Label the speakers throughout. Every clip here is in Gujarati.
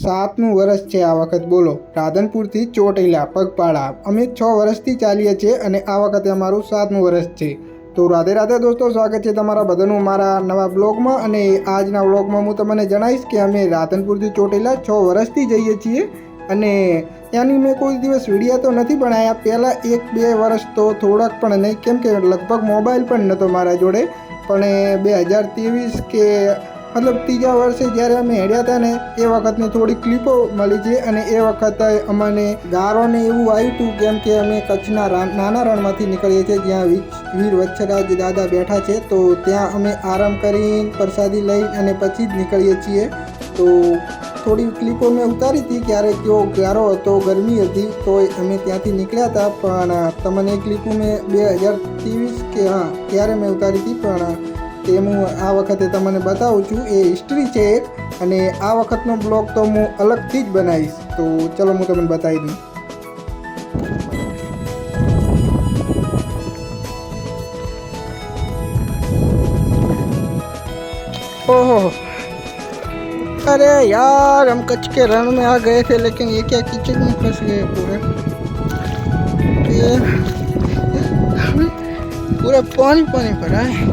Speaker 1: 7મું વર્ષ છે આ વખત. બોલો, રાધનપુરથી ચોટીલા પગપાળા અમે 6 વર્ષથી ચાલીએ છીએ અને આ વખતે અમારું 7મું વર્ષ છે. તો રાધે રાધે દોસ્તો, સ્વાગત છે તમારા બધાનું મારા નવા બ્લોગમાં. અને આજના બ્લોગમાં હું તમને જણાવીશ કે અમે રાધનપુરથી ચોટીલા 6 વર્ષથી જઈએ છીએ. અને ત્યાંની મેં કોઈ દિવસ વિડીયો તો નથી બનાવ્યા. પહેલાં 1-2 વર્ષ તો થોડાક પણ નહીં, કેમ કે લગભગ મોબાઈલ પણ નહોતો મારા જોડે. પણ 2023 કે મતલબ ત્રીજા વર્ષે જ્યારે અમે હેડ્યા હતા ને એ વખતની થોડી ક્લિપો મળી છે. અને એ વખતે અમને ગારોને એવું આવ્યું હતું, કેમ કે અમે કચ્છના નાના રણમાંથી નીકળીએ છીએ જ્યાં વીર વત્સરાજ દાદા બેઠા છે. તો ત્યાં અમે આરામ કરીને પ્રસાદી લઈ અને પછી જ નીકળીએ છીએ. તો થોડી ક્લિપો મેં ઉતારી હતી, ક્યારે કેવો ગારો હતો, ગરમી હતી, તો અમે ત્યાંથી નીકળ્યા હતા. પણ તમને ક્લિપો મેં 2023 કે ત્યારે મેં ઉતારી હતી, પણ તે હું આ વખતે તમને બતાવું છું. એ હિસ્ટ્રી છે એક, અને આ વખતનો બ્લોગ તો હું અલગથી જ બનાવીશ. તો ચલો હું તમને બતાવી દઉં. ओहो, अरे यार हम कच्छ के रण में आ गए थे, लेकिन ये क्या कीचड़ में फंस गए पूरे. ये पूरा पानी पानी पड़ा है.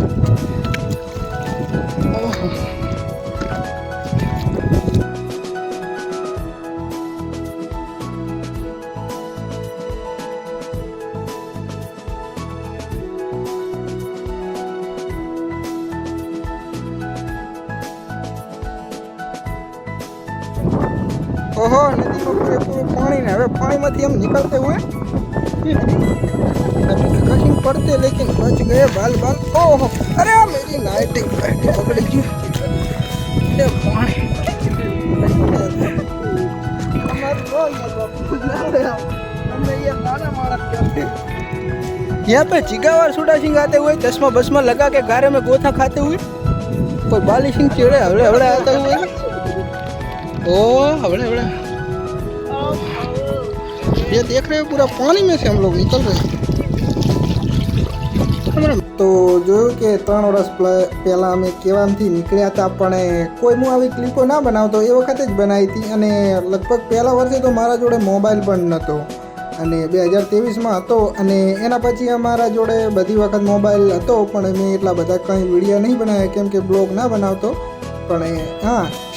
Speaker 1: ओहो, नदी में पूरे पानी ने હવે પાણીમાંથી हम निकलते हुए अभी कहीं पड़ते, लेकिन बच गए बाल बाल. ओहो, अरे मेरी नाइट पकड़ गई. अरे पानी यहाँ पे चिगावर सूडा सिंह आते हुए चश्मा बसमा लगा के गारे में गोथा खाते हुए, कोई बाली सिंह चिड़े हवड़े हवड़े आता हुए. ओ हवड़े हवड़े ये देख रहे हो, पूरा पानी में से हम लोग निकल रहे हैं. તો જોયું કે 3 વર્ષ પહેલાં અમે કેવામથી નીકળ્યા હતા, પણ કોઈ હું આવી ક્લિપો ના બનાવતો, એ વખતે જ બનાવી હતી. અને લગભગ પહેલા વર્ષે તો મારા જોડે મોબાઈલ પણ નહોતો, અને 2023માં હતો. અને એના પછી અમારા જોડે બધી વખત મોબાઈલ હતો, પણ મેં એટલા બધા કંઈ વિડીયો નહીં બનાવ્યા, કેમ કે બ્લોગ ના બનાવતો. પણ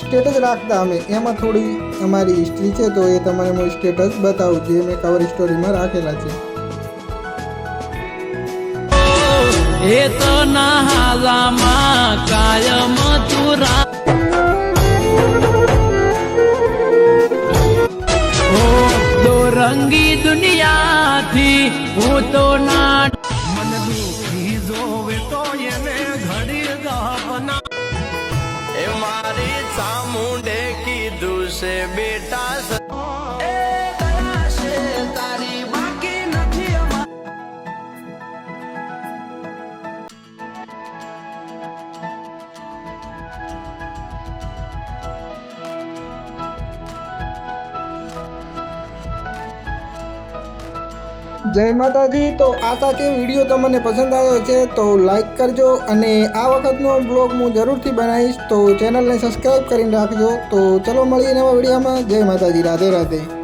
Speaker 1: સ્ટેટસ રાખતા અમે. એમાં થોડી અમારી હિસ્ટ્રી છે, તો એ તમને હું સ્ટેટસ બતાવું, જે મેં કવર સ્ટોરીમાં રાખેલા છે.
Speaker 2: એ તો નહાલામાં કાયમ તુરા દો રંગી દુનિયાથી હું તો ના મન દુખી જોવે તો એને ઘડી ગાવના એ મારી ચામુંડે કીધું છે બેટા એ દયા છે તારી બાકી નથી અમાર.
Speaker 1: જય માતાજી. તો આશા છે વિડીયો તમને પસંદ આવ્યો છે તો લાઈક કરજો. અને આ વખતનો બ્લોગ હું જરૂરથી બનાવીશ, તો ચેનલને સબસ્ક્રાઈબ કરીને રાખજો. તો ચલો મળીએ નવા વિડીયોમાં. જય માતાજી, રાધે રાધે.